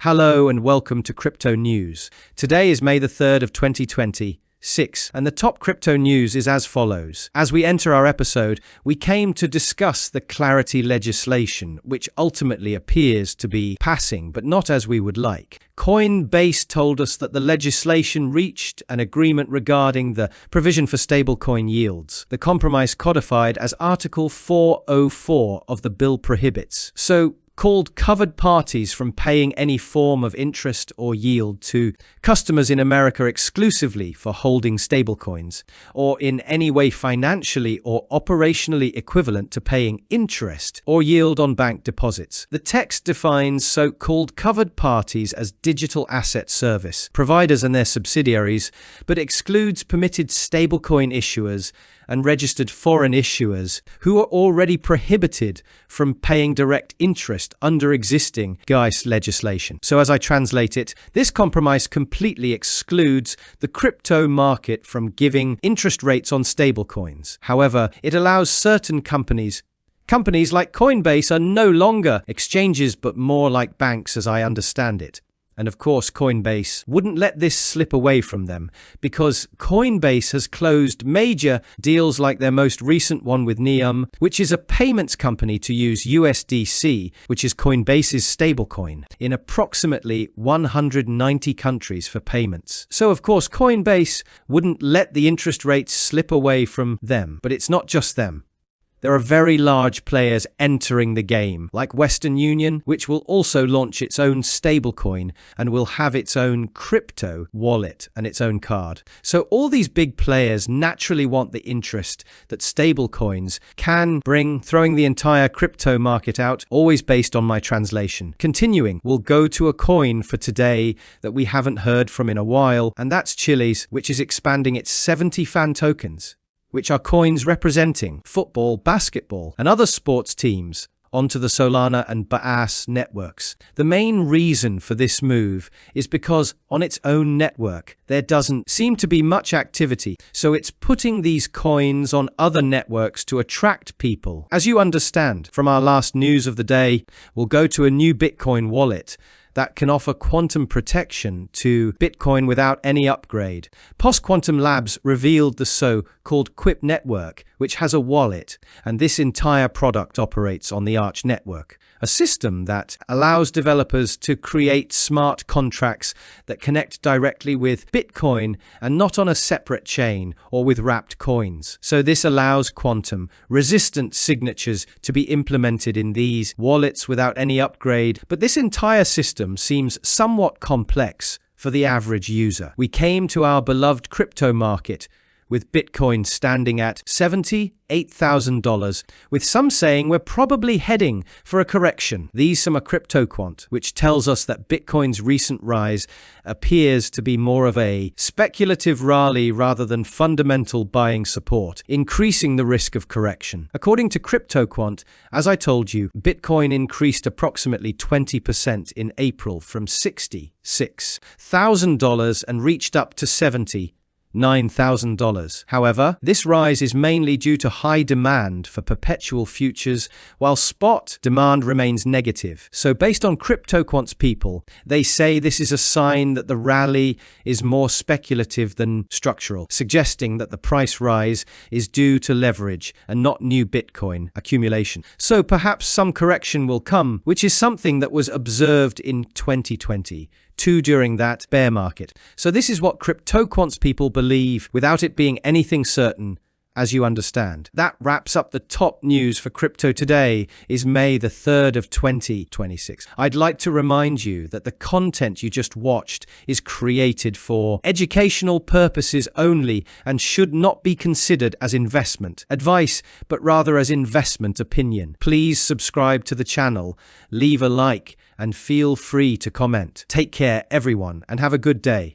Hello and welcome to Crypto News. Today is May the 3rd of 2026, and the top crypto news is as follows. As we enter our episode, we came to discuss the clarity legislation, which ultimately appears to be passing, but not as we would like. Coinbase told us that the legislation reached an agreement regarding the provision for stablecoin yields. The compromise codified as Article 404 of the bill prohibits called covered parties from paying any form of interest or yield to customers in America exclusively for holding stablecoins, or in any way financially or operationally equivalent to paying interest or yield on bank deposits. The text defines so-called covered parties as digital asset service providers and their subsidiaries, but excludes permitted stablecoin issuers and registered foreign issuers who are already prohibited from paying direct interest under existing GICE legislation. So as I translate it, this compromise completely excludes the crypto market from giving interest rates on stablecoins. However, it allows certain companies like Coinbase are no longer exchanges but more like banks as I understand it. And of course, Coinbase wouldn't let this slip away from them because Coinbase has closed major deals like their most recent one with Nium, which is a payments company to use USDC, which is Coinbase's stablecoin, in approximately 190 countries for payments. So of course, Coinbase wouldn't let the interest rates slip away from them. But it's not just them. There are very large players entering the game, like Western Union, which will also launch its own stablecoin and will have its own crypto wallet and its own card. So all these big players naturally want the interest that stablecoins can bring, throwing the entire crypto market out, always based on my translation. Continuing, we'll go to a coin for today that we haven't heard from in a while, and that's Chiliz, which is expanding its 70 fan tokens, which are coins representing football, basketball, and other sports teams, onto the Solana and Base networks. The main reason for this move is because on its own network, there doesn't seem to be much activity, so it's putting these coins on other networks to attract people. As you understand from our last news of the day, we'll go to a new Bitcoin wallet that can offer quantum protection to Bitcoin without any upgrade. Post-Quantum Labs revealed the so-called CRYPTONEWS network, which has a wallet, and this entire product operates on the Arch network, a system that allows developers to create smart contracts that connect directly with Bitcoin and not on a separate chain or with wrapped coins. So this allows quantum-resistant signatures to be implemented in these wallets without any upgrade, but this entire system seems somewhat complex for the average user. We came to our beloved crypto market with Bitcoin standing at $78,000, with some saying we're probably heading for a correction. These from a crypto quant, which tells us that Bitcoin's recent rise appears to be more of a speculative rally rather than fundamental buying support, increasing the risk of correction. According to crypto quant, as I told you, Bitcoin increased approximately 20% in April from $66,000 and reached up to $79,000. However, this rise is mainly due to high demand for perpetual futures, while spot demand remains negative. So based on CryptoQuant's people, they say this is a sign that the rally is more speculative than structural, suggesting that the price rise is due to leverage and not new Bitcoin accumulation. So perhaps some correction will come, which is something that was observed in 2022 during that bear market. So this is what CryptoQuant's people believe without it being anything certain, as you understand. That wraps up the top news for crypto today is May the 3rd of 2026. I'd like to remind you that the content you just watched is created for educational purposes only and should not be considered as investment advice, but rather as investment opinion. Please subscribe to the channel, leave a like, and feel free to comment. Take care, everyone, and have a good day.